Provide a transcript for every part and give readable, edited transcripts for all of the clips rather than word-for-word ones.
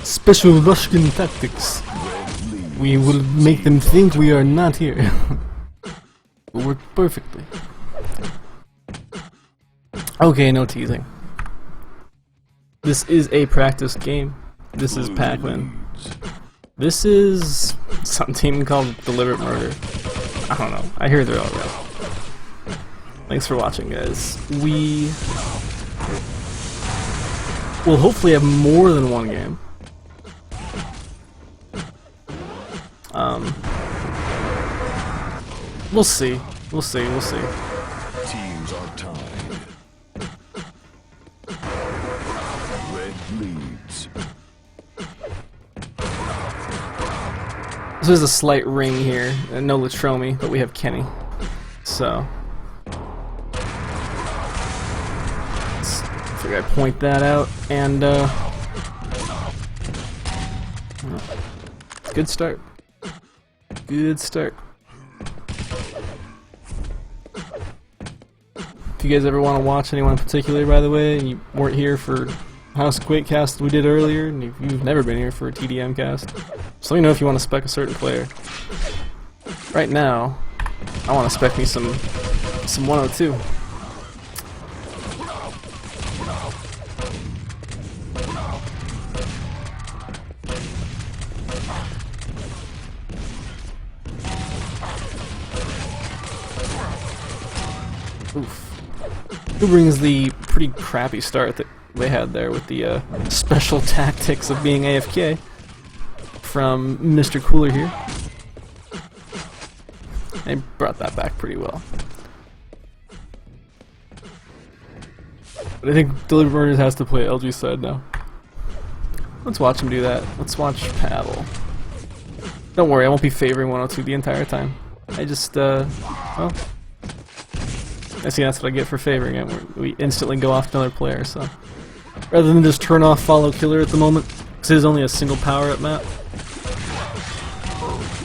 Special Russian tactics. We will make them think we are not here. Will work perfectly. Okay, no teasing. This is a practice game. This is Pacmen. This is some team called Deliberate Murder. I don't know. I hear they're alright. Thanks for watching, guys. We will hopefully have more than one game. We'll see. We'll see. We'll see. Teams are tied. Red leads. So there's a slight ring here. No Latromi, but we have Kenny. So figure I'd point that out, and good start. Good start. If you guys ever want to watch anyone in particular, by the way, and you weren't here for House Quake cast we did earlier, and you've never been here for a TDM cast, just let me know if you want to spec a certain player. Right now, I want to spec me some 102. Oof. Who brings the pretty crappy start that they had there with the special tactics of being AFK from Mr. Cooler here. They brought that back pretty well. But I think Deliberate Murders has to play LG side now. Let's watch him do that. Let's watch Paddle. Don't worry, I won't be favoring 102 the entire time. I just, well, I see that's what I get for favoring it. We instantly go off to another player, so rather than just turn off follow killer at the moment, because it is only a single power-up map,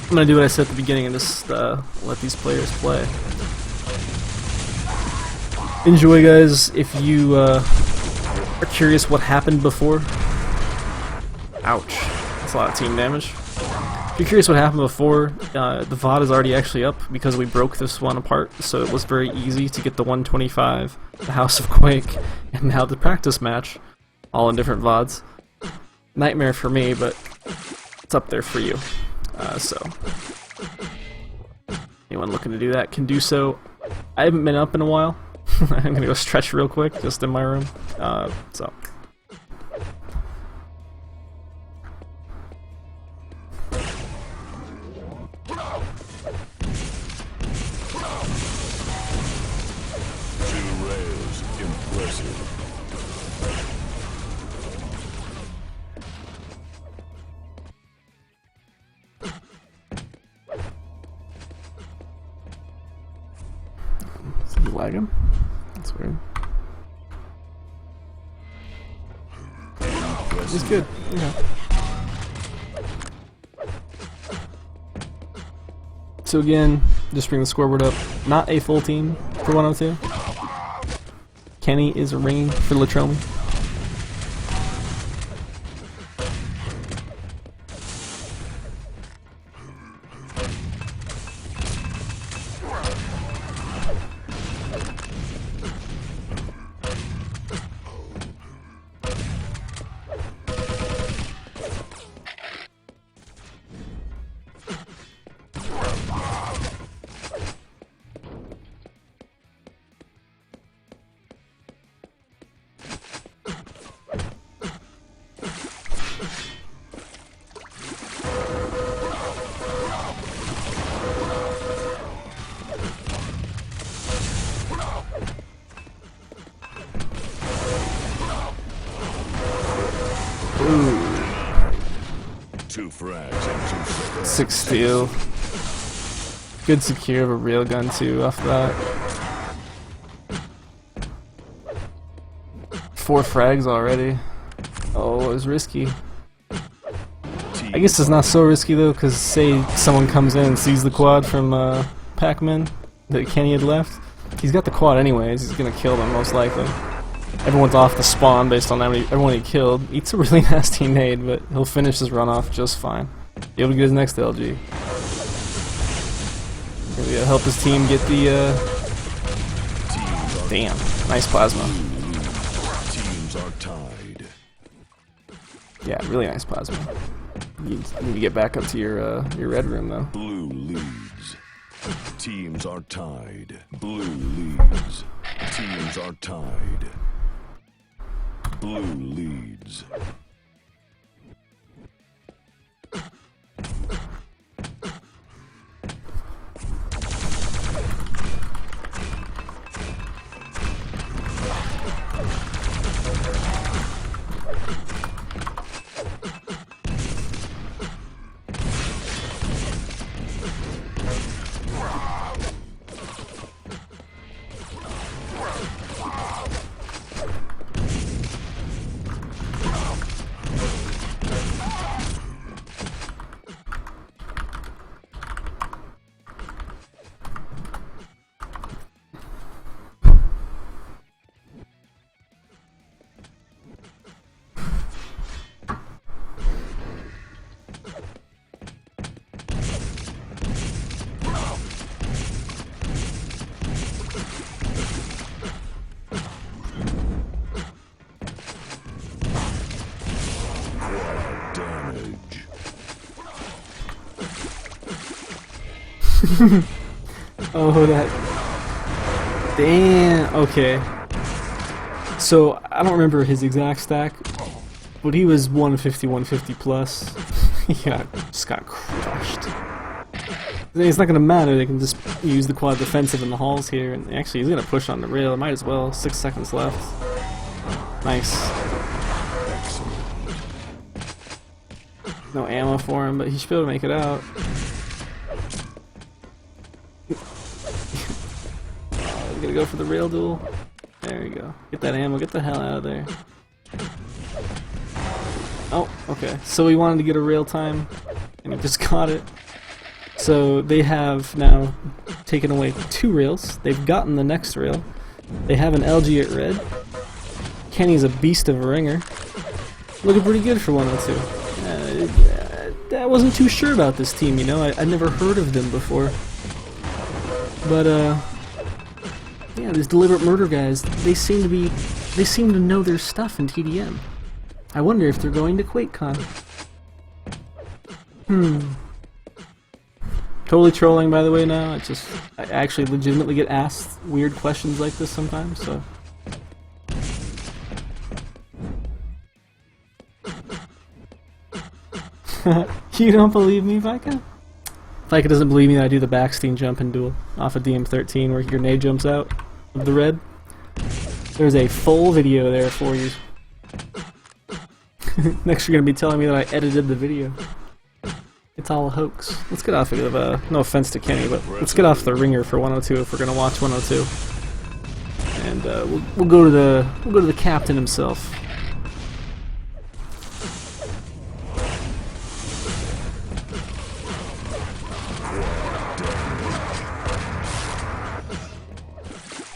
I'm gonna do what I said at the beginning and just let these players play. Enjoy, guys. If you are curious what happened before, ouch, that's a lot of team damage. If you're curious what happened before, the VOD is already actually up because we broke this one apart, so it was very easy to get the 125, the House of Quake, and now the practice match, all in different VODs. Nightmare for me, but it's up there for you. So, anyone looking to do that can do so. I haven't been up in a while. I'm gonna go stretch real quick, just in my room. So. Lagging? That's weird. It's good. Yeah. So again, just bring the scoreboard up. Not a full team for 102. Kenny is ringing for Latromi. Two frags and 2 seconds. 6 steal. Good secure of a railgun too off that. 4 frags already. Oh, it was risky. I guess it's not so risky though, because say someone comes in and sees the quad from Pacmen that Kenny had left. He's got the quad anyways, he's gonna kill them most likely. everyone's off the spawn based on everyone he killed. Eats a really nasty nade, but he'll finish his run off just fine. Be able to get his next LG. Maybe help his team get the. Damn, nice plasma. Teams are tied. Yeah, really nice plasma. You need to get back up to your red room though. Blue leads. Teams are tied. Blue leads. Teams are tied. Blue leads. Oh, that. Damn. Okay. So I don't remember his exact stack, but he was 150, 150 plus. He just got crushed. It's not gonna matter. They can just use the quad defensive in the halls here, and actually he's gonna push on the rail. Might as well. 6 seconds left. Nice. No ammo for him, but he should be able to make it out. Gonna go for the rail duel. There you go. Get that ammo. Get the hell out of there. Oh, okay. So he wanted to get a rail time, and he just got it. So they have now taken away 2 rails. They've gotten the next rail. They have an LG at red. Kenny's a beast of a ringer. Looking pretty good for 102. I wasn't too sure about this team, you know. I'd never heard of them before. But, yeah, these deliberate murder guys, they seem to know their stuff in TDM. I wonder if they're going to QuakeCon. Totally trolling, by the way, now. I actually legitimately get asked weird questions like this sometimes, so. You don't believe me, Vika? Vika doesn't believe me that I do the backstein jump in Duel off of DM13 where your nade jumps out of the red. There's a full video there for you. Next you're gonna be telling me that I edited the video. It's all a hoax. Let's get off of no offense to Kenny, but let's get off the ringer for 102 if we're gonna watch 102. And we'll go to the captain himself.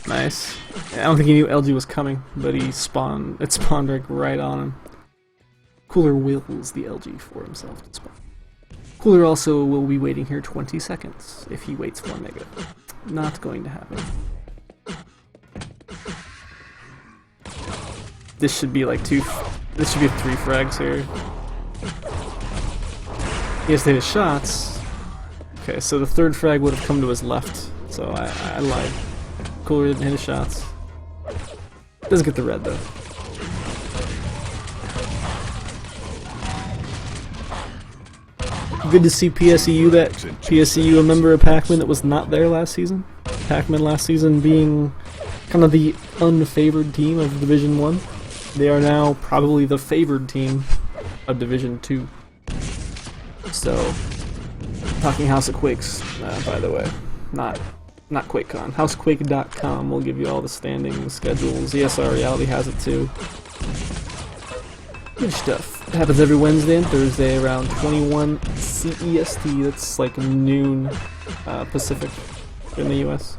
Nice. I don't think he knew LG was coming, but it spawned like right on him. Cooler wills the LG for himself to spawn. Cooler also will be waiting here 20 seconds if he waits for Mega. Not going to happen. This should be like this should be 3 frags here. He has to hit his shots. Okay, so the 3rd frag would have come to his left, so I lied. Cooler didn't hit his shots. Doesn't get the red though. Good to see PSEU a member of Pacmen that was not there last season. Pacmen last season being kind of the unfavored team of Division 1. They are now probably the favored team of Division 2. So, talking House of Quakes, by the way. Not QuakeCon. HouseQuake.com will give you all the standing schedules. ESR Reality has it too. Good stuff. It happens every Wednesday and Thursday around 21 CEST. That's like noon Pacific in the US.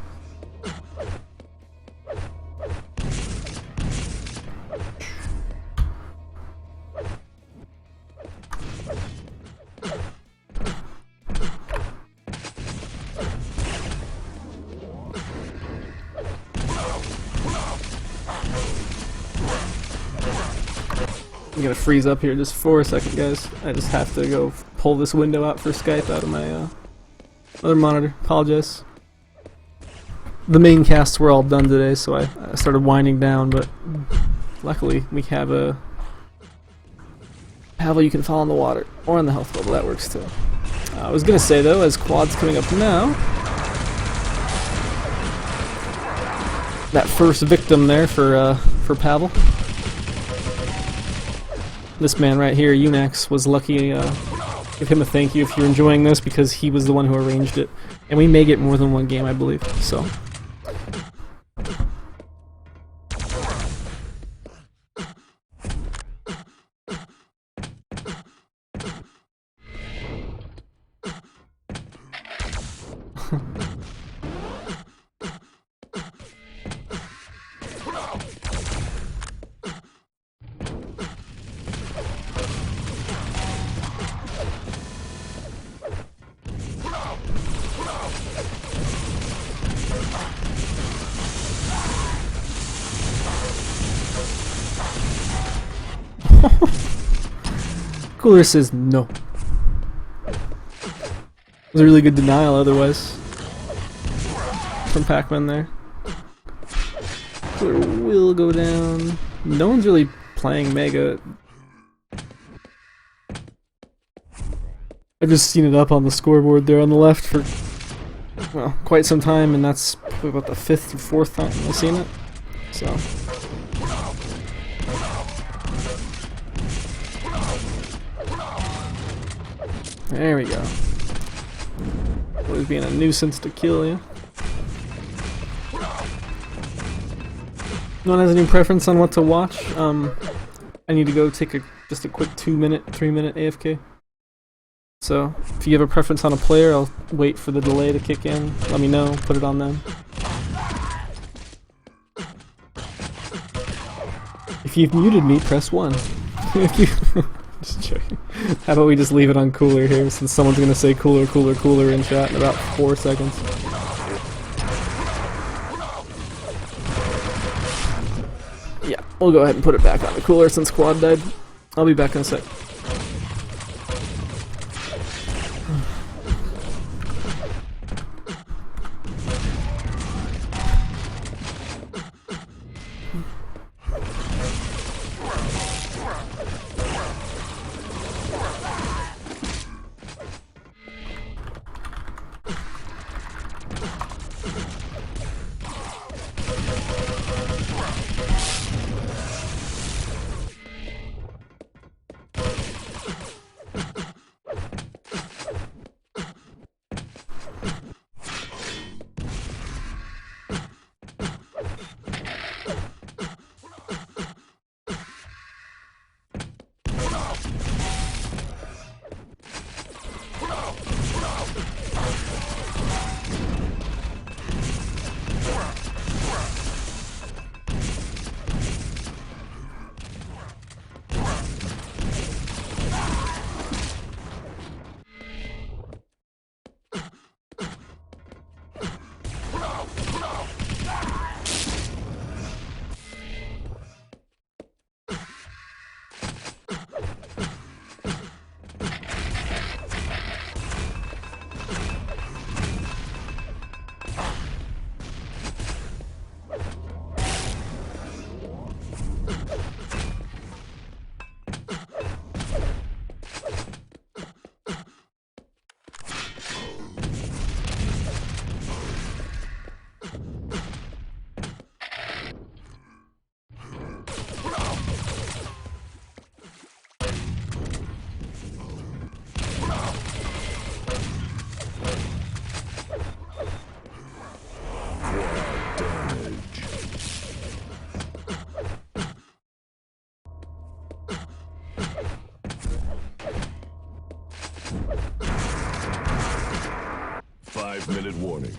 I'm gonna freeze up here just for a second, guys. I just have to go pull this window out for Skype out of my other monitor. Apologize. The main casts were all done today, so I started winding down, but luckily we have a paddle you can fall in the water, or on the health bubble. That works too. I was gonna say though, as quad's coming up now, that first victim there for Pavel. This man right here, Unax, was lucky. Give him a thank you if you're enjoying this, because he was the one who arranged it. And we may get more than one game, I believe, so. Cooler says no. It was a really good denial otherwise from Pacmen there. Cooler will go down. No one's really playing Mega. I've just seen it up on the scoreboard there on the left for, well, quite some time, and that's probably about the 5th or 4th time I've seen it. So. There we go. Always being a nuisance to kill you. No one has any preference on what to watch? I need to go take just a quick 2-minute, 3-minute AFK. So, if you have a preference on a player, I'll wait for the delay to kick in. Let me know, put it on them. If you've muted me, press 1. Just joking. How about we just leave it on Cooler here, since someone's gonna say Cooler, Cooler, Cooler in chat in about 4 seconds. Yeah, we'll go ahead and put it back on the Cooler since Quad died. I'll be back in a sec. Minute warning.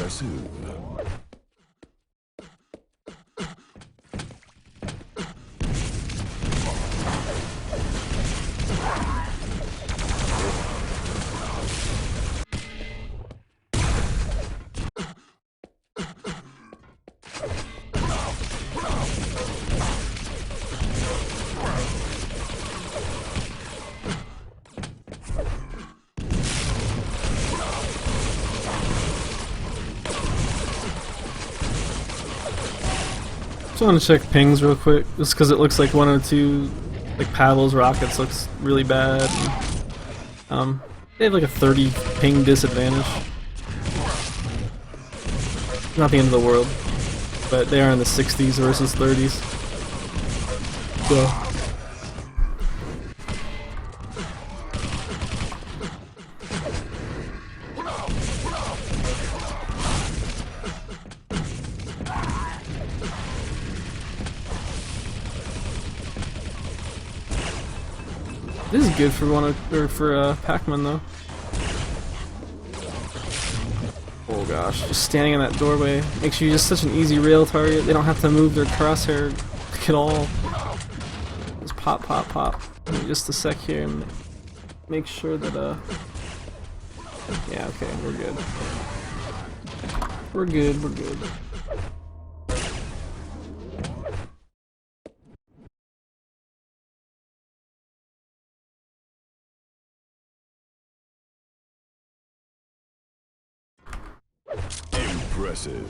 Impressive. Just want to check pings real quick, just because it looks like 102, like Pavel's rockets looks really bad. And, they have like a 30 ping disadvantage. Not the end of the world, but they are in the 60s versus 30s. So. This is good for Pacmen though. Oh gosh, just standing in that doorway makes you just such an easy rail target. They don't have to move their crosshair at all. Just pop, pop, pop. Give me just a sec here and make sure that yeah, okay, we're good. We're good, we're good. Impressive.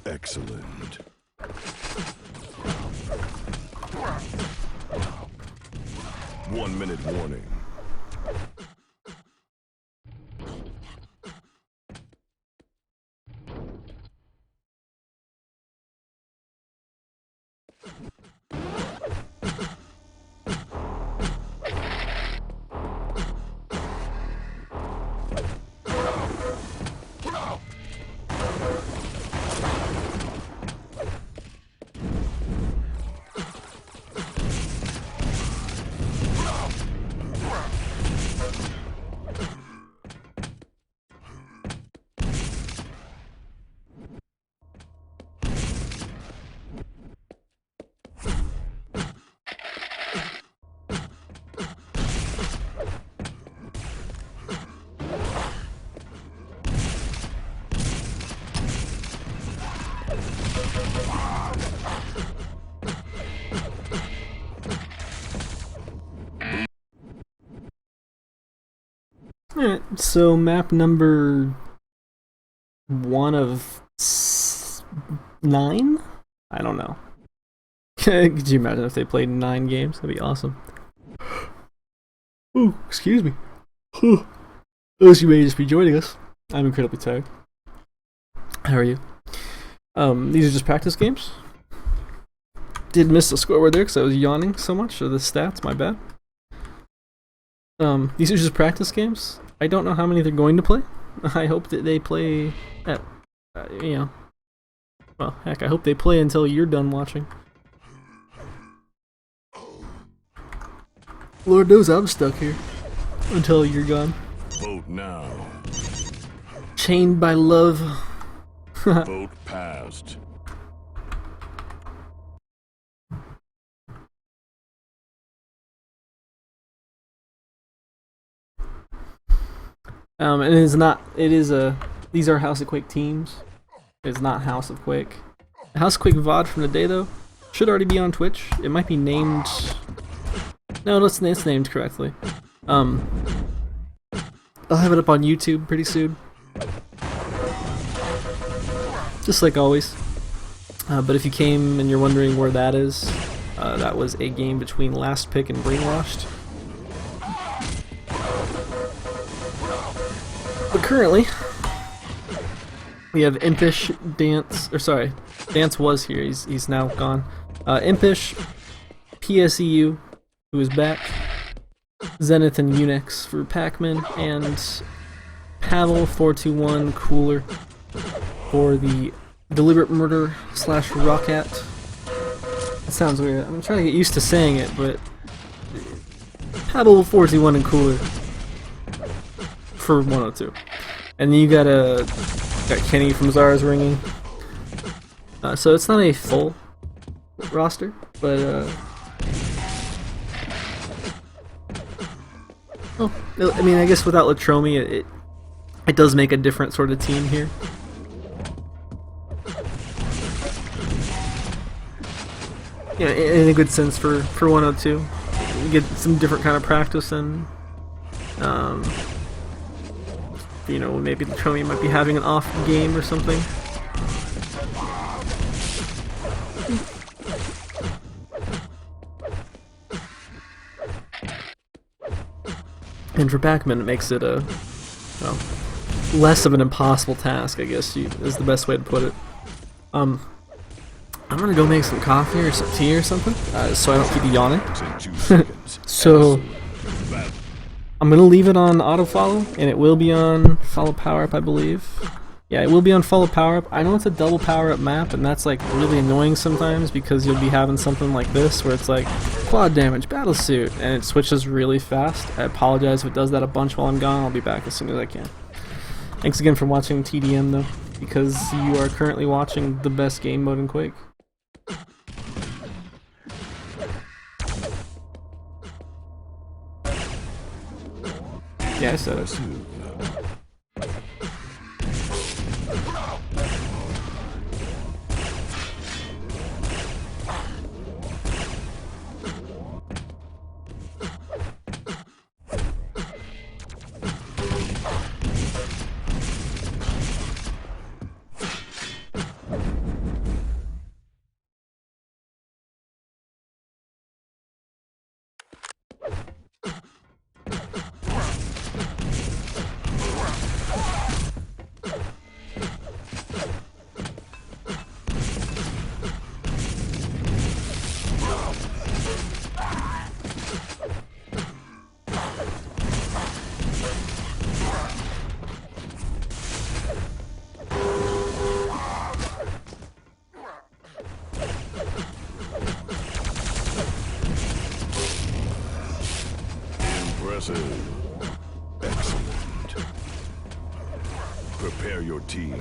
Excellent. One-minute warning. Alright, so map number 1 of 9? I don't know. Could you imagine if they played 9 games? That'd be awesome. Ooh, excuse me. Those you may just be joining us. I'm incredibly tired. How are you? These are just practice games. Did miss the scoreboard there because I was yawning so much, or the stats, my bad. These are just practice games. I don't know how many they're going to play. I hope that they play at, you know, well, heck, I hope they play until you're done watching. Lord knows I'm stuck here until you're gone. Vote now. Chained by love. Vote passed. And it is not, it is these are House of Quake teams. It's not House of Quake. House of Quake VOD from the day though should already be on Twitch. It might be named, no, it's named correctly. I'll have it up on YouTube pretty soon. Just like always. But if you came and you're wondering where that is, that was a game between Last Pick and Brainwashed. But currently, We have Impish, Dance, or sorry, Dance was here, he's now gone. Impish, PSEU, who is back, Zenith and Unix for Pacmen, and Pavel421 Cooler for the Deliberate Murder / Rockat. That sounds weird. I'm trying to get used to saying it, but Pavel421 and Cooler for 102. And then you got Kenny from Zara's Ringing. So it's not a full roster, but well, I mean, I guess without Latromi, it does make a different sort of team here. Yeah, in a good sense for 102. You get some different kind of practice, and you know, maybe Latromi might be having an off game or something. And for Pacmen, it makes it a less of an impossible task, I guess is the best way to put it. I'm gonna go make some coffee or some tea or something, so I don't keep yawning. So I'm gonna leave it on auto follow, and it will be on follow power up, I believe. Yeah, it will be on follow power up. I know it's a double power up map, and that's like really annoying sometimes because you'll be having something like this where it's like quad damage, battle suit, and it switches really fast. I apologize if it does that a bunch while I'm gone. I'll be back as soon as I can. Thanks again for watching TDM though, because you are currently watching the best game mode in Quake. Yeah, I said it. Excellent. Prepare your team.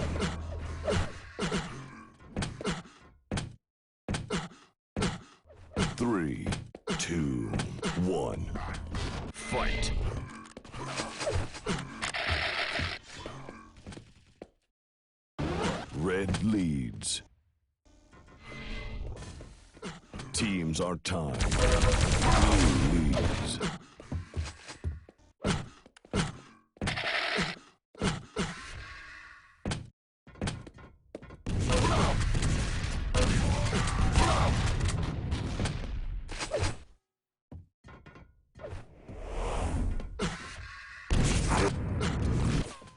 Three, two, one. Fight. Red leads. Teams are tied. Blue leads.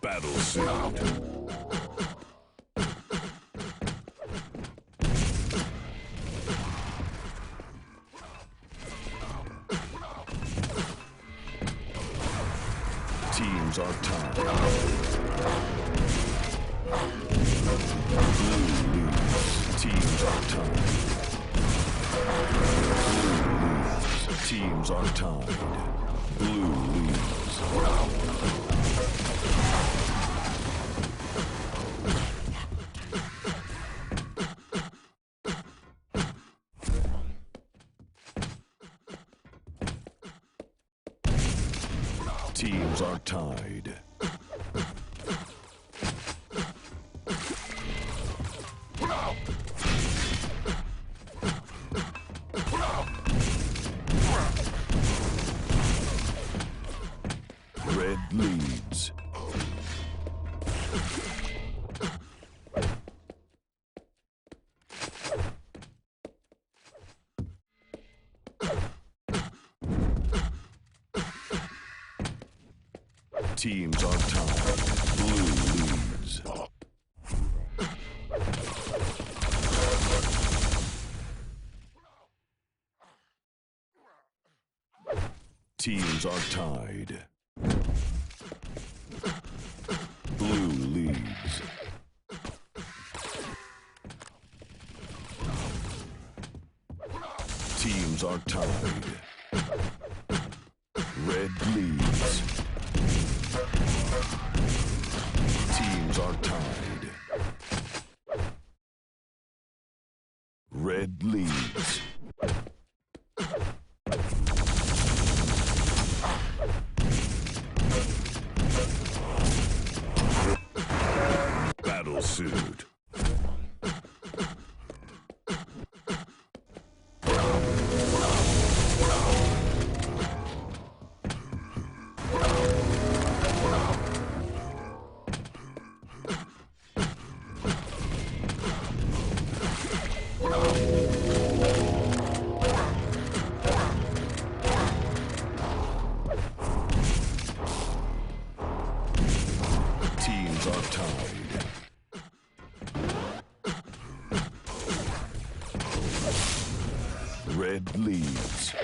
Battle suit. Teams are tied. Blue leads. Teams are tied. Blue leads. Teams are tied. Blue leads. Teams are tied. Red leads. Teams are tied. Blue leads. Teams are tied. Blue leads. Teams are tied. Red leads. Teams are tied. Red leads. Battle suit. Teams are tied. Red leads.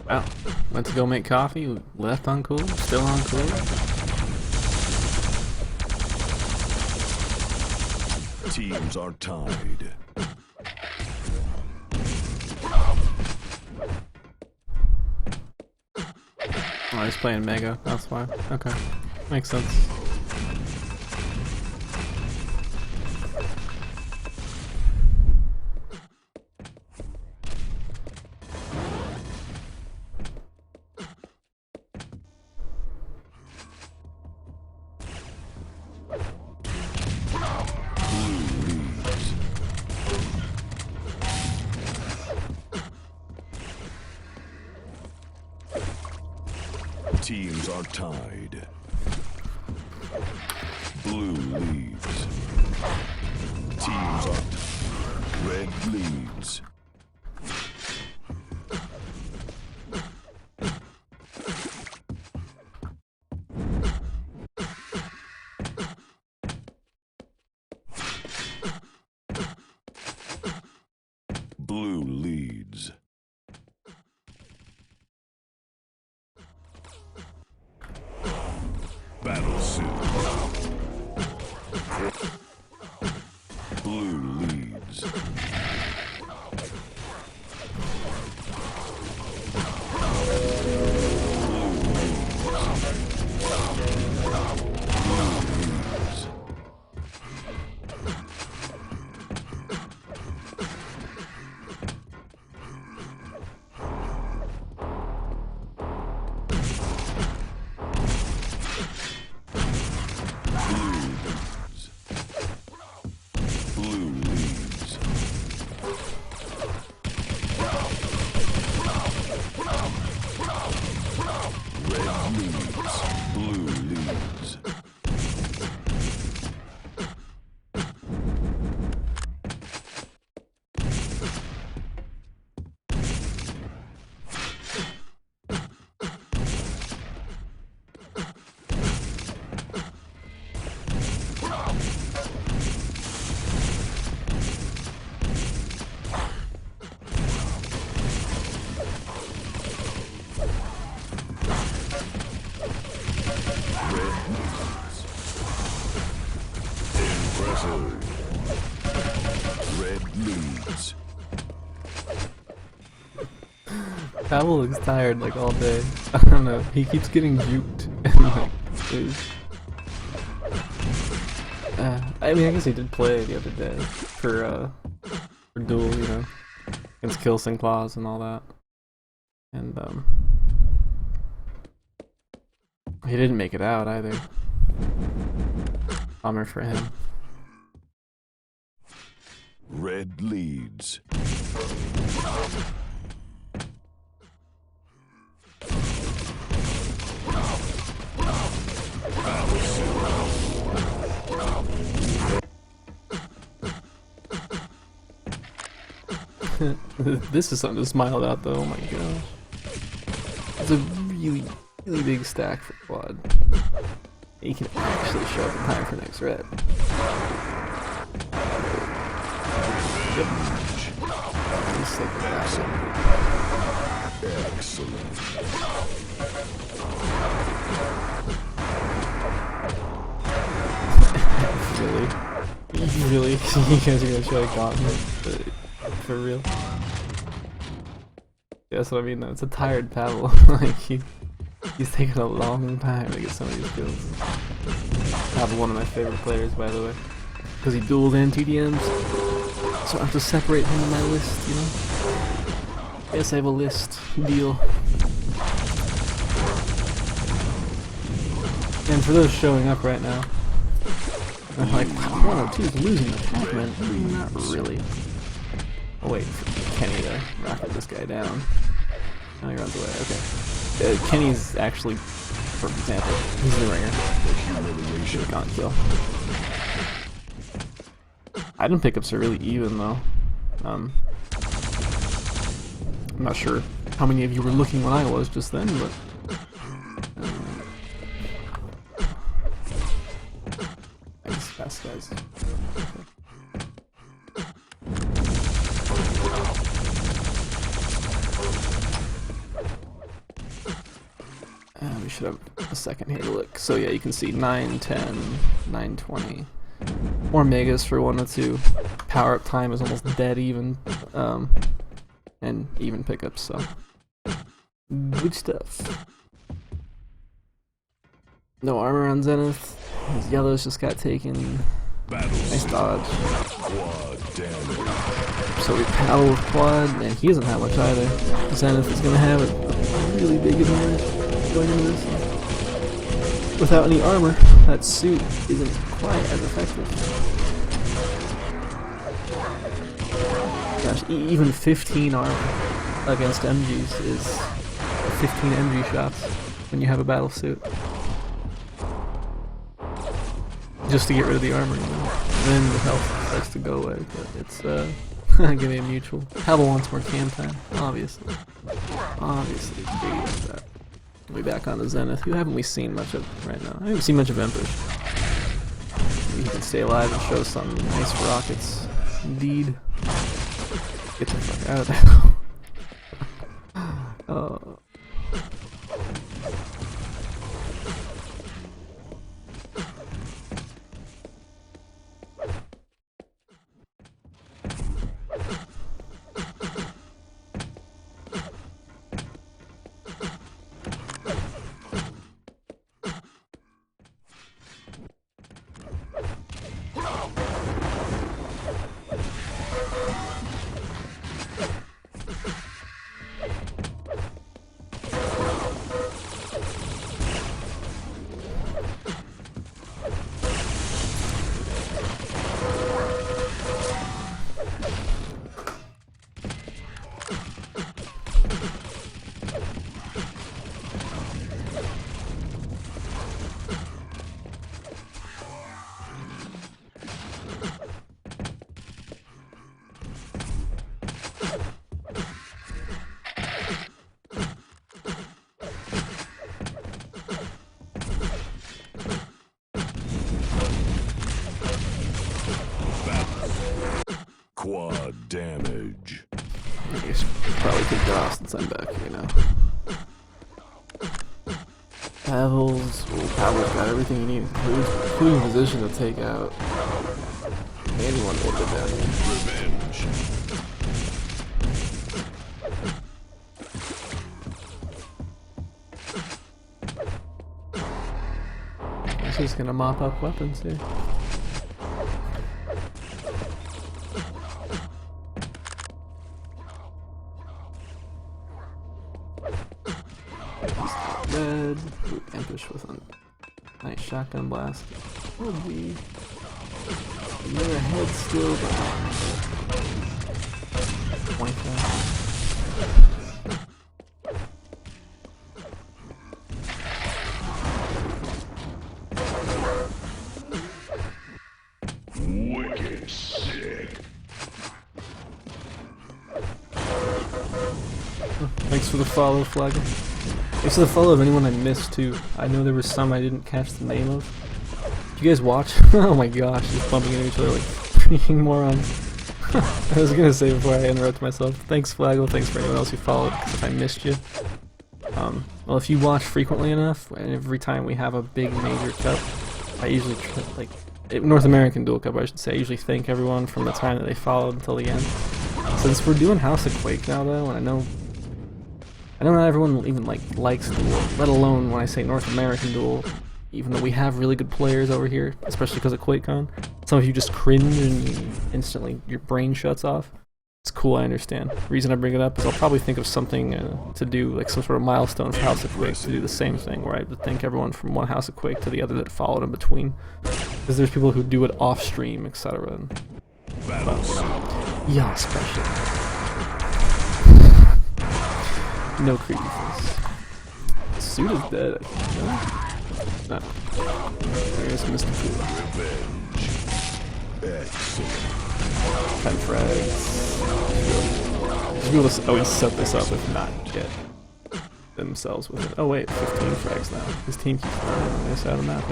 Wow. Went to go make coffee, left on cool, still on cool. Teams are tied. Oh, he's playing Mega, that's why. Okay. Makes sense. Teams are tied. Blue leads. Teams are red leads. Blue leads. Battle suit. Blue leads. Pavel looks tired like all day. I don't know. He keeps getting juked. And like, I mean, I guess he did play the other day for Duel, you know, against Kills and Claws and all that. And he didn't make it out either. Bummer for him. Red leads. This is something to smile about though, oh my gosh. It's a really, really big stack for quad. You can actually show up in time for next red. Yep. sick of that. Excellent. Really? You guys are gonna try to gauntlet? For real? Yeah, that's what I mean though, it's a tired Pavel. Like, he's taking a long time to get some of these kills. Pavel, one of my favorite players, by the way. Because he dueled and TDMs, so I have to separate him in my list, you know? Yes, I have a list deal. And for those showing up right now, I'm like, 102 is losing the Pacmen. Not really. Oh wait, Kenny to rocket this guy down. Oh, he runs away, okay. Kenny's actually, for example, he's the ringer. Should've gone kill. Item pickups are really even though. I'm not sure how many of you were looking when I was just then, but I guess fast guys. We should have a second here to look. So yeah, you can see 9, 10, 9, 20. More megas for 102. Power up time is almost dead even. And even pickups, so good stuff. No armor on Zenith. His yellows just got taken. Nice dodge. So we Pavel with quad, and he doesn't have much either. Zenith is gonna have a really big advantage going into this. Without any armor, that suit isn't quite as effective. Gosh, even 15 armor against MGs is 15 MG shots when you have a battle suit. Just to get rid of the armor, you know. And then the health starts to go away, but it's gonna be a mutual. Pavel wants more cam time, obviously. Obviously, that. We'll be back on the Zenith. Who haven't we seen much of right now? I haven't seen much of Emperor. Maybe he can stay alive and show something nice for rockets. Indeed. Get the fuck out of there. Oh. Quad damage. I guess probably kicked it off since I'm back here now. Pavel's got everything he needs, including position to take out anyone with the down here. Revenge. He's just gonna mop up weapons here. Red, Ambush with a nice shotgun blast. Will be near ahead still, but point that. Wicked sick. Thanks for the follow, Flagger. Thanks for the follow of anyone I missed too. I know there were some I didn't catch the name of. Did you guys watch? Oh my gosh, just bumping into each other like freaking morons. I was gonna say before I interrupt myself, thanks Flaggle, thanks for anyone else who followed, because if I missed you. Well, if you watch frequently enough, and every time we have a big major cup, I usually, North American Duel Cup I should say, I usually thank everyone from the time that they followed until the end. Since we're doing House of Quake now though, and I know not everyone even likes Duel, let alone when I say North American Duel, even though we have really good players over here, especially because of QuakeCon. Some of you just cringe and instantly your brain shuts off. It's cool, I understand. The reason I bring it up is I'll probably think of something to do, like some sort of milestone for House of Quake, to do the same thing, where I would thank everyone from one House of Quake to the other that followed in between. Because there's people who do it off stream, etc. Yeah, special. No creepy face. Suit is dead, I think. No. There's Mr. Cool. 10 frags. People just always set this up if not get themselves with it. Oh wait, 15 frags now. His team keeps running this out of the map.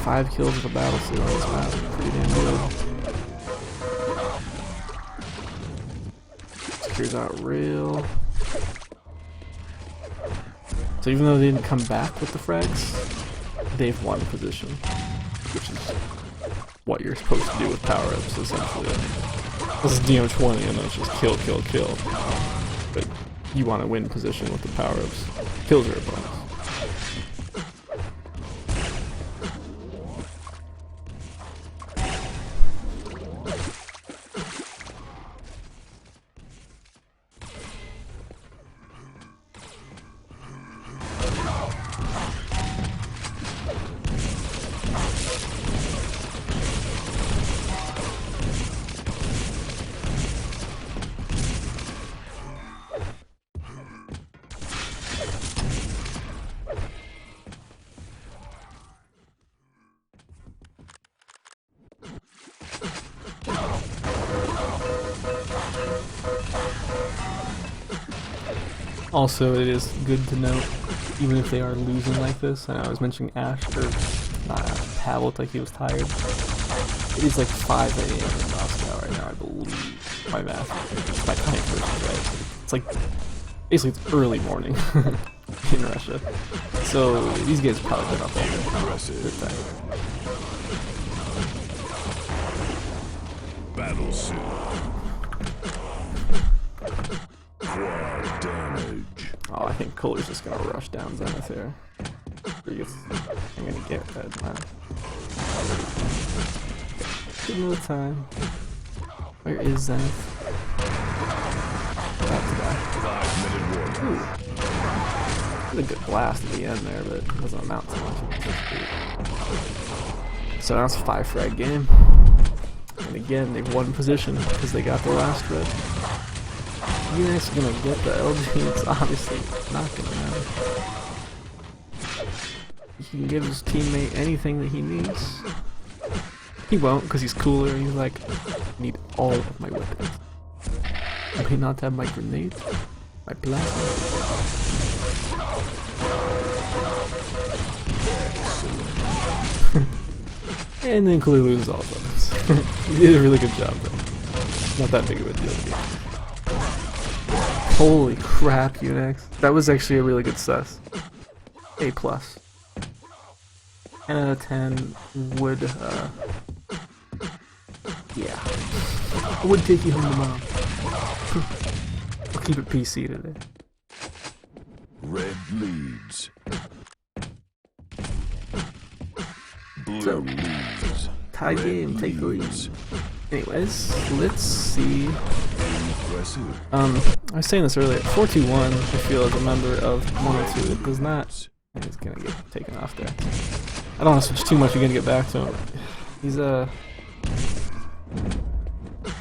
5 kills with a battle suit on this map. Pretty damn good. Secures out real. So even though they didn't come back with the frags, they've won position, which is what you're supposed to do with power-ups, essentially. This is DM20 and it's just kill, kill, kill. But you want to win position with the power-ups. Kills are a bonus. Also, it is good to note, even if they are losing like this, and I was mentioning Ash, or not Ash, Pav looked like he was tired. It is like 5 AM in Moscow right now, I believe. My math, my time version, right? It's like, basically it's early morning in Russia. So, these guys probably been up all day. They're tired. Battle suit. Quad damage. Oh, I think Kohler's just gonna rush down Zenith here. I'm gonna get red, man. Give him a little time. Where is Zenith? About to die. 5-minute warning. Ooh. A good blast at the end there, but it doesn't amount to much. So now it's a 5 frag game. And again, they've won position because they got the last red. Unix gonna get the LG, it's obviously not gonna matter. He can give his teammate anything that he needs. He won't, because he's cooler and he's like, I need all of my weapons. I may not have my grenade, my plasma. And then Cooler loses all of weapons. He did a really good job though. Not that big of a deal to be honest. Holy crap, Unix. That was actually a really good sus. A+. 10 out of 10 would, yeah. I would take you home to mom. I'll keep it PC today. Red leads. Blue So, leads. tie game, take the lead. Anyways, let's see. Impressive. I was saying this earlier. 421, I feel, as a member of 102, it does not. And he's gonna get taken off there. I don't want to switch too much. You're gonna get back to him. He's a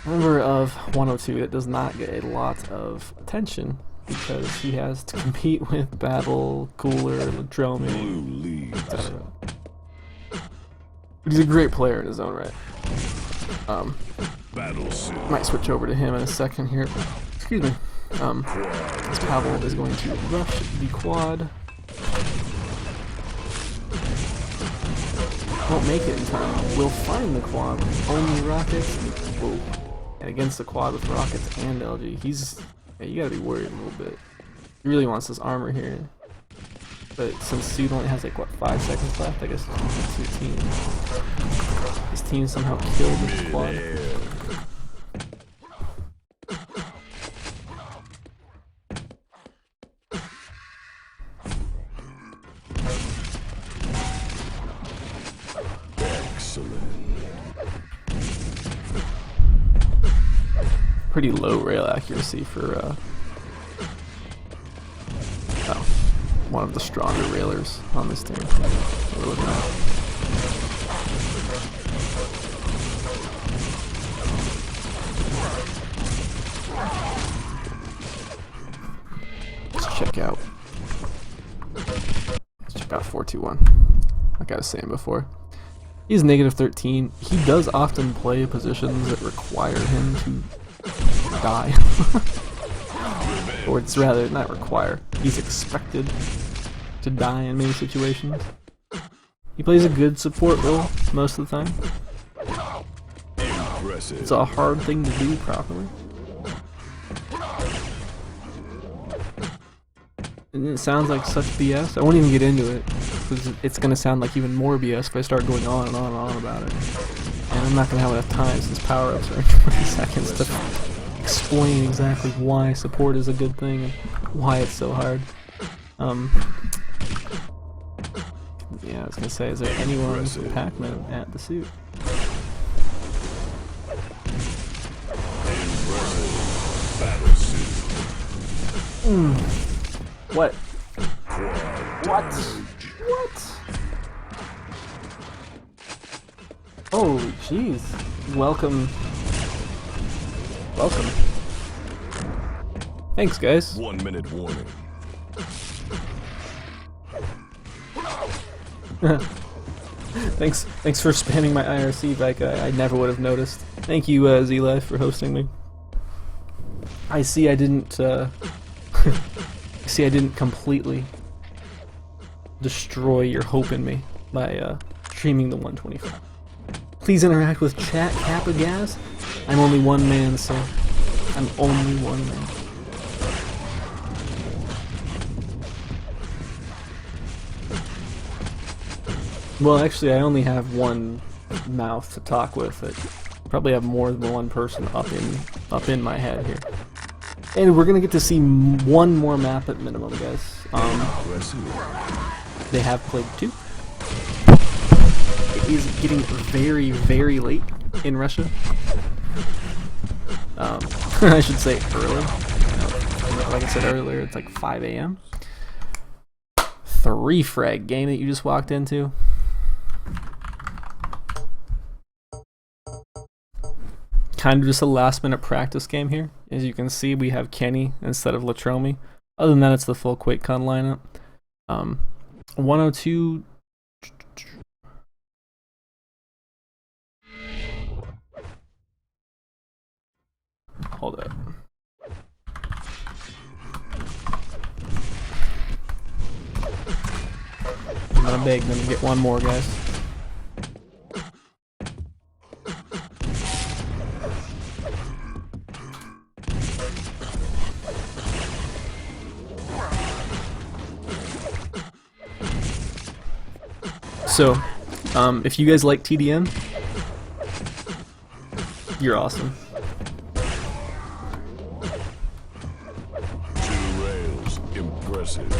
member of 102 that does not get a lot of attention because he has to compete with Battle, Cooler, Ladromi, Blue leads. etc. But he's a great player in his own right. Battle suit. Might switch over to him in a second here. Excuse me. This Pavel is going to rush the quad. Won't make it in time. We'll find the quad. Only rockets. Whoa. And against the quad with rockets and LG, he's you gotta be worried a little bit. He really wants this armor here. But since Suit only has like what 5 seconds left, I guess it's 2 teams. His team somehow killed the quad. Pretty low rail accuracy for one of the stronger railers on this team. We're looking at. Let's check out 421. Like I was saying before. He's negative 13. He does often play positions that require him to die. Or it's rather not require. He's expected to die in many situations. He plays a good support role most of the time. Impressive. It's a hard thing to do properly. And it sounds like such BS. I won't even get into it because it's going to sound like even more BS if I start going on and on and on about it. And I'm not going to have enough time since power-ups are in 20 seconds to explain exactly why support is a good thing and why it's so hard. Yeah, I was gonna say, is there anyone from Pacmen at the suit? What? What? What? Oh, jeez. Welcome. Welcome. Thanks, guys. 1 minute warning. Thanks for spamming my IRC back. I never would have noticed. Thank you, ZLife, for hosting me. I see I didn't, I didn't completely destroy your hope in me by, streaming the 125. Please interact with chat, Kappa Gas. I'm only one man, so I'm only one man. Well, actually, I only have one mouth to talk with. I probably have more than one person up in my head here. And we're gonna get to see one more map at minimum, guys. They have Plague 2. It is getting very, very late in Russia. I should say early. Like I said earlier, it's like 5 a.m. 3 frag game that you just walked into. Kind of just a last minute practice game here. As you can see, we have Kenny instead of Latromi. Other than that, it's the full QuakeCon lineup. 102. Hold up. I'm gonna beg them to get one more, guys. So, if you guys like TDM, you're awesome. 2 rails, impressive.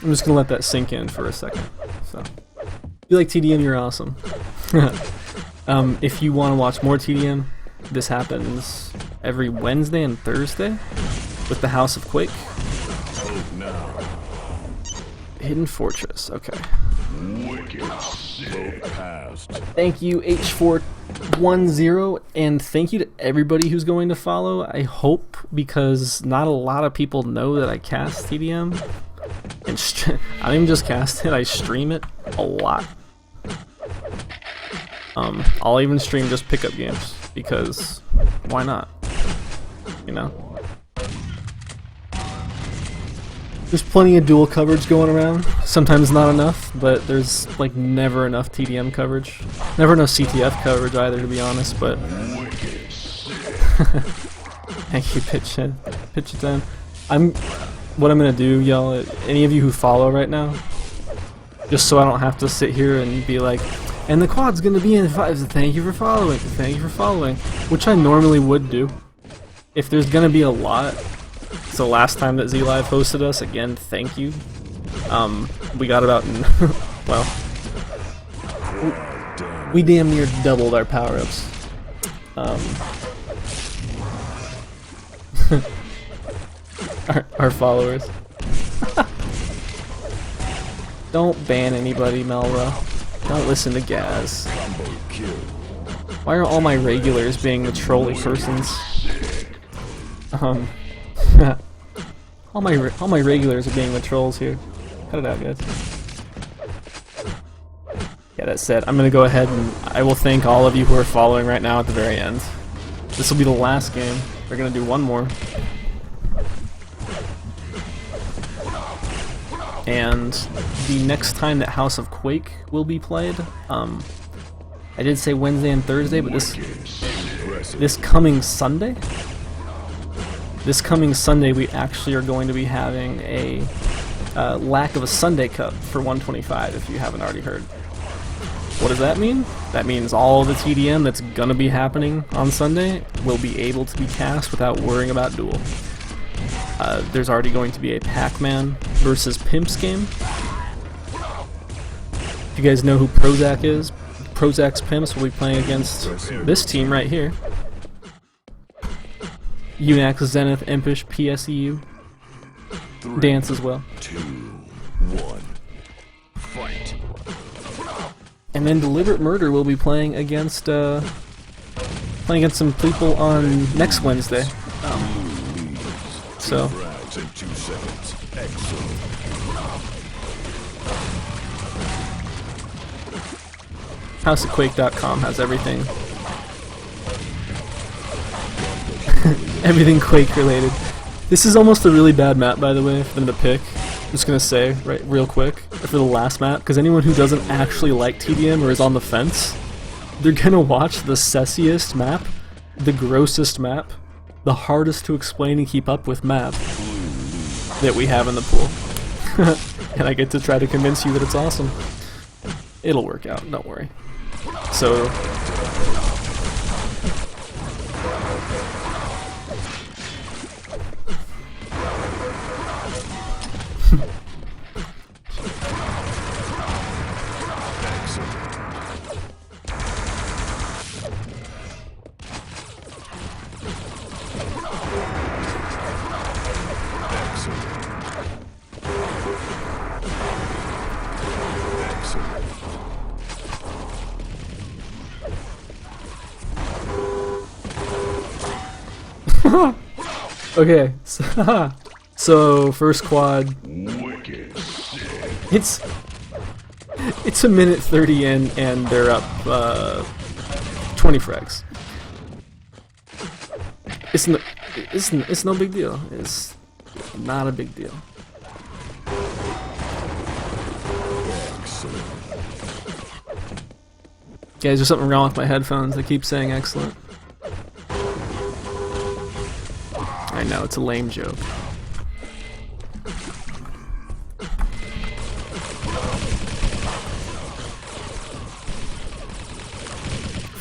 I'm just gonna let that sink in for a second. So, if you like TDM, you're awesome. If you want to watch more TDM, this happens every Wednesday and Thursday with the House of Quake. Hidden Fortress, okay. Thank you, H410, and thank you to everybody who's going to follow. I hope, because not a lot of people know that I cast TDM. And I don't even just cast it, I stream it a lot. I'll even stream just pickup games, because why not? You know? There's plenty of duel coverage going around. Sometimes not enough, but there's like never enough TDM coverage. Never enough CTF coverage either, to be honest, but... Thank you, Pitch It Down. What I'm gonna do, y'all, any of you who follow right now, just so I don't have to sit here and be like, and the quad's gonna be in 5, thank you for following, which I normally would do. If there's gonna be a lot, so last time that ZLive hosted us, again, thank you. We got about, well, we damn near doubled our power-ups. Our followers. Don't ban anybody, Melra. Don't listen to Gaz. Why are all my regulars being the trolly persons? all my regulars are being the trolls here. Cut it out, guys. Yeah, that said, I'm gonna go ahead and I will thank all of you who are following right now at the very end. This will be the last game. We're gonna do one more. And the next time that House of Quake will be played, I did say Wednesday and Thursday, but this coming Sunday, we actually are going to be having a lack of a Sunday Cup for 125, if you haven't already heard. What does that mean? That means all the TDM that's gonna be happening on Sunday will be able to be cast without worrying about Duel. There's already going to be a Pacmen versus Pimps game. If you guys know who Prozac is, Prozac's Pimps will be playing against this team right here. Unax, Zenith, Impish, PSEU, Dance as well. 2, 1, fight. And then Deliberate Murder will be playing against some people on next Wednesday. So houseofquake.com has everything. Everything Quake related. This is almost a really bad map, by the way, for them to pick. I'm just gonna say, right, real quick, for the last map, because anyone who doesn't actually like TDM or is on the fence, they're gonna watch the sessiest map, the grossest map, the hardest to explain and keep up with map that we have in the pool. And I get to try to convince you that it's awesome. It'll work out, don't worry. So... Okay, so first quad. It's a minute 30 in, and they're up 20 frags. It's no big deal. It's not a big deal. Guys, there's something wrong with my headphones. They keep saying excellent. I know, it's a lame joke.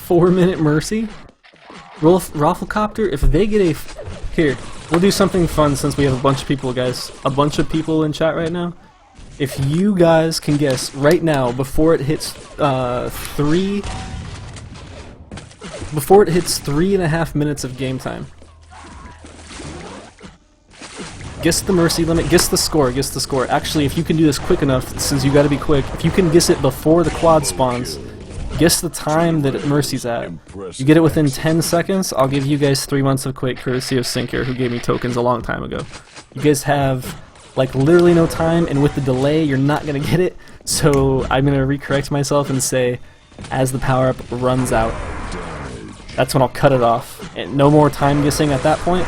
Four-minute Mercy? Rafflecopter, if they get a... Here, we'll do something fun since we have a bunch of people, guys. A bunch of people in chat right now. If you guys can guess right now, before it hits 3.5 minutes of game time, guess the Mercy limit, guess the score. Actually, if you can do this quick enough, since you gotta be quick, if you can guess it before the quad spawns, guess the time that Mercy's at. You get it within 10 seconds, I'll give you guys 3 months of Quake courtesy of Sinker, who gave me tokens a long time ago. You guys have, like, literally no time, and with the delay, you're not gonna get it, so I'm gonna recorrect myself and say, as the power-up runs out, that's when I'll cut it off. And no more time guessing at that point,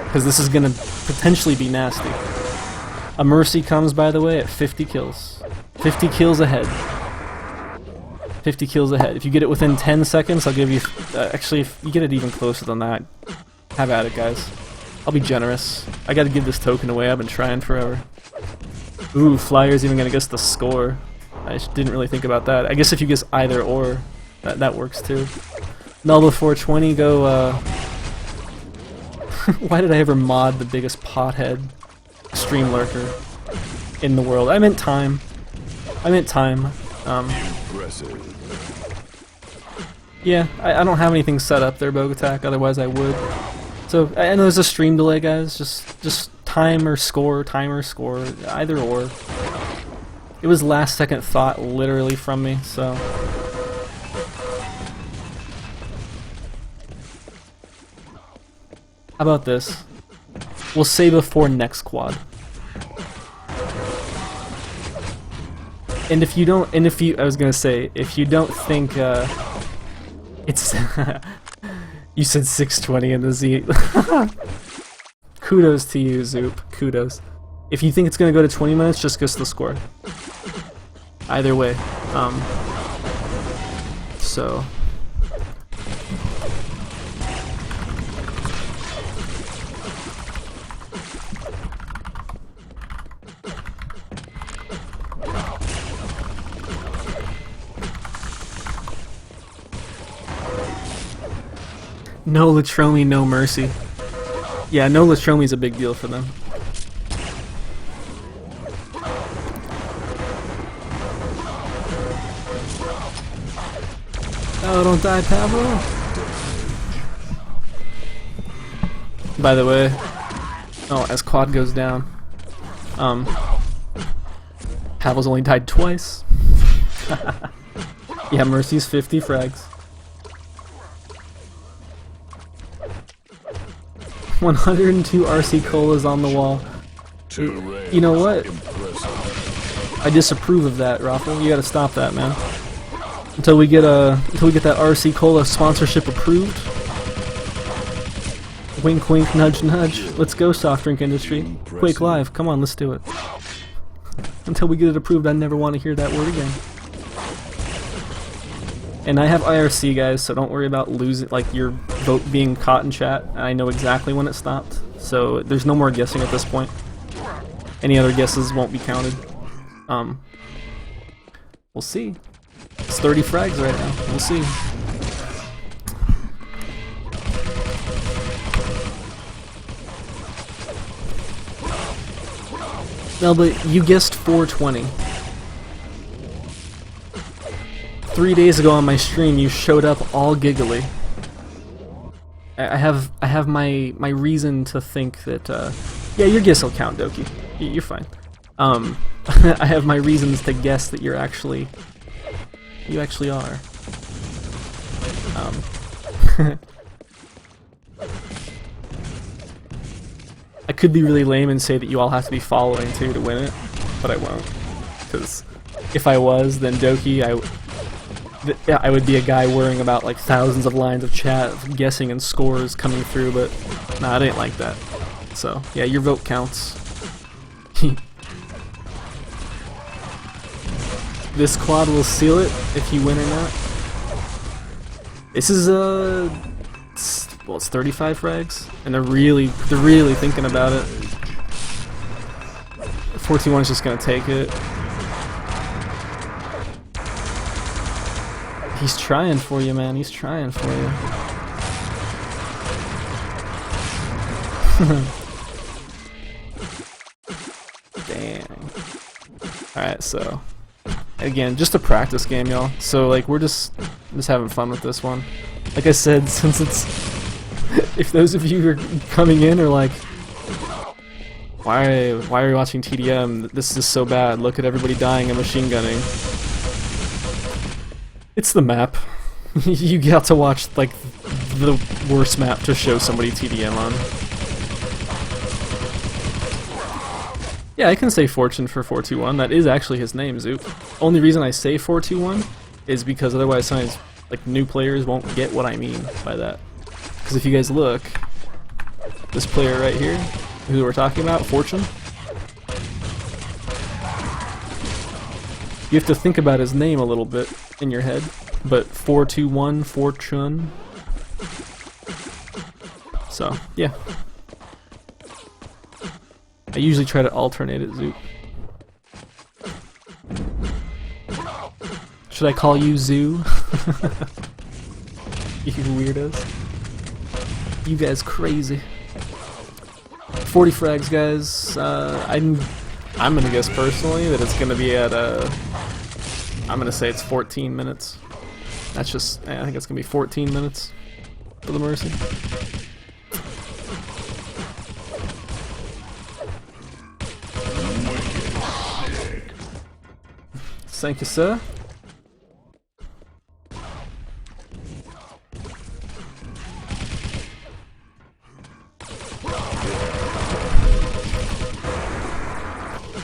because this is gonna potentially be nasty. A Mercy comes, by the way, at 50 kills. 50 kills ahead. 50 kills ahead. If you get it within 10 seconds, I'll give you... actually, if you get it even closer than that, have at it, guys. I'll be generous. I gotta give this token away. I've been trying forever. Ooh, Flyer's even gonna guess the score. I didn't really think about that. I guess if you guess either or, that works too. Melba 420, go, why did I ever mod the biggest pothead stream lurker in the world? I meant time. Yeah, I don't have anything set up there, Bogatak, otherwise I would. So, I know there's a stream delay, guys, just time or score, either or. It was last second thought, literally, from me, so... How about this? We'll say before next quad. And if you don't, I was gonna say, if you don't think, it's, you said 620 in the Z. Kudos to you, Zoop, kudos. If you think it's gonna go to 20 minutes, just guess the score. Either way, so... No Latromi, no mercy. Yeah, no Latromi's a big deal for them. Oh, don't die, Pablo! By the way, as quad goes down, Pablo's only died twice. Yeah, Mercy's 50 frags. 102 RC colas on the wall. You know what? I disapprove of that, Raffle. You gotta stop that, man. Until we get that RC cola sponsorship approved. Wink, wink, nudge, nudge. Let's go, soft drink industry. QuakeLive, come on, let's do it. Until we get it approved, I never want to hear that word again. And I have IRC, guys, so don't worry about losing, like, your vote being caught in chat. I know exactly when it stopped, so there's no more guessing at this point. Any other guesses won't be counted. We'll see. It's 30 frags right now. We'll see. No, but you guessed 420. 3 days ago on my stream, you showed up all giggly. I have my reason to think that yeah, your guess will count, Doki. You're fine. I have my reasons to guess that you actually are. I could be really lame and say that you all have to be following too to win it, but I won't. Because if I was, then Doki, I would be a guy worrying about like thousands of lines of chat, guessing and scores coming through, but nah, it ain't like that. So yeah, your vote counts. This quad will seal it if you win or not. This is well, it's 35 frags, and they're really thinking about it. 41 is just gonna take it. He's trying for you, man. He's trying for you. Dang. Alright, so again, just a practice game, y'all. So like we're just having fun with this one. Like I said, since it's if those of you who are coming in are like, why are you watching TDM? This is so bad. Look at everybody dying and machine gunning. It's the map. You got to watch like the worst map to show somebody TDM on. Yeah, I can say Fortune for 421. That is actually his name, Zoop. Only reason I say 421 is because otherwise sometimes like new players won't get what I mean by that. Because if you guys look, this player right here, who we're talking about, Fortune, You have to think about his name a little bit in your head. But 421 Fortune. So yeah. I usually try to alternate it, Zoop. Should I call you Zoo? You weirdos. You guys crazy. 40 frags, guys. I'm gonna guess personally that it's gonna be at I'm gonna say it's 14 minutes. That's just, I think it's gonna be 14 minutes for the Mercy. Thank you, sir.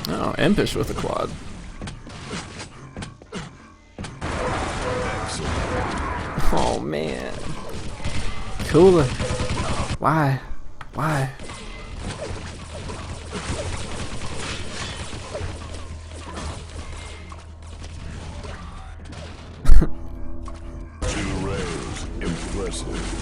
Oh, Impish with a quad. Oh man. Cooler. Why? Why? Impressive.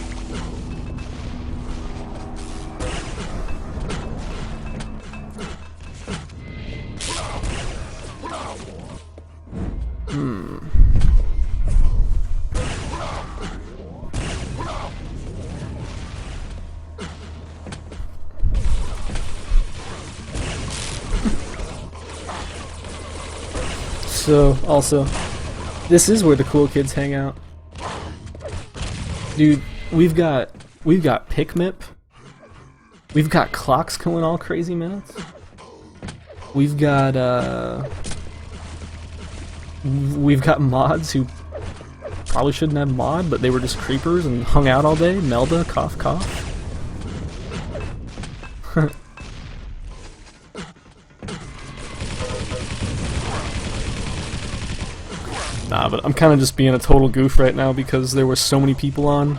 So, also, this is where the cool kids hang out. Dude, we've got Picmip. We've got clocks going all crazy minutes. We've got mods who probably shouldn't have mod, but they were just creepers and hung out all day. Melda, cough cough. Nah, but I'm kind of just being a total goof right now because there were so many people on.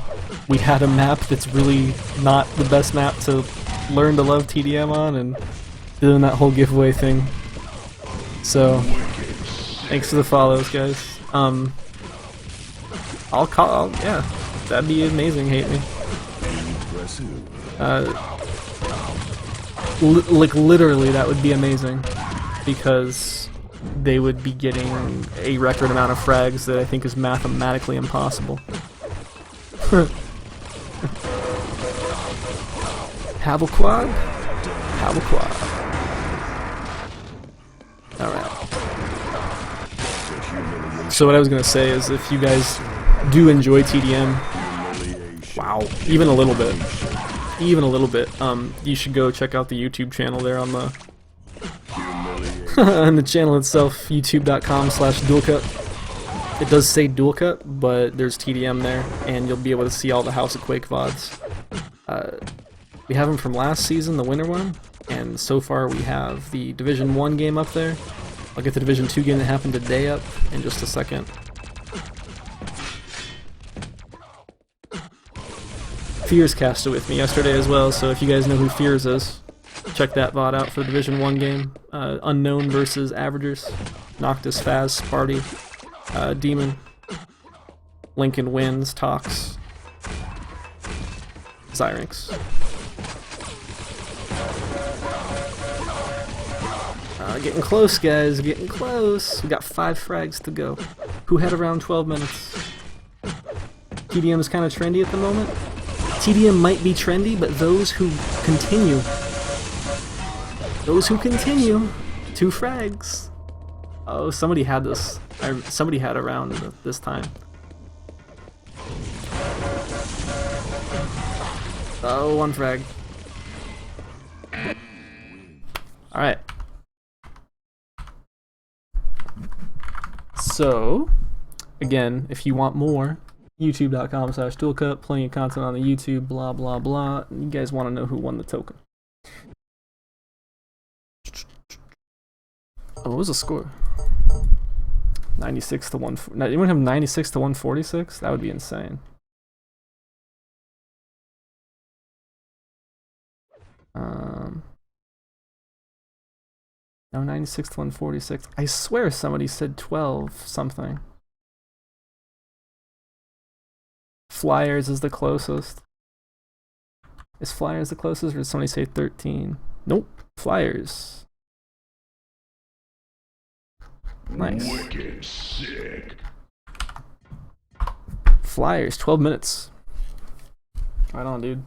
We had a map that's really not the best map to learn to love TDM on, and doing that whole giveaway thing. So, thanks for the follows, guys. Yeah, that'd be amazing, hate me. Like literally, that would be amazing, because they would be getting a record amount of frags that I think is mathematically impossible. Have a quad? Have a quad. Alright. So what I was gonna say is, if you guys do enjoy TDM, wow, even a little bit, you should go check out the YouTube channel there on the on the channel itself, youtube.com/duelcut. It does say duelcut, but there's TDM there, and you'll be able to see all the House of Quake VODs. We have them from last season, the winter one, and so far we have the Division 1 game up there. I'll get the Division 2 game that happened today up in just a second. Fears casted with me yesterday as well, so if you guys know who Fears is, check that VOD out for the Division 1 game. Unknown versus Averagers. Noctis, Faz, Sparty, Demon. Lincoln wins, Tox. Zyrinx. Getting close, guys, getting close. We got 5 frags to go. Who had around 12 minutes? TDM is kind of trendy at the moment. TDM might be trendy, but those who continue, 2 frags. Oh, somebody had this. Somebody had around this time. Oh, 1 frag. Alright. So, again, if you want more, youtube.com/duelcut, plenty of content on the YouTube, blah blah blah. You guys want to know who won the token. Oh, what was the score? 96 to 1. Anyone have 96 to 146? That would be insane. No, 96 to 146. I swear somebody said 12 something. Flyers is the closest. Is Flyers the closest, or did somebody say 13? Nope. Flyers. Nice. Wicked sick. Flyers, 12 minutes. Right on, dude.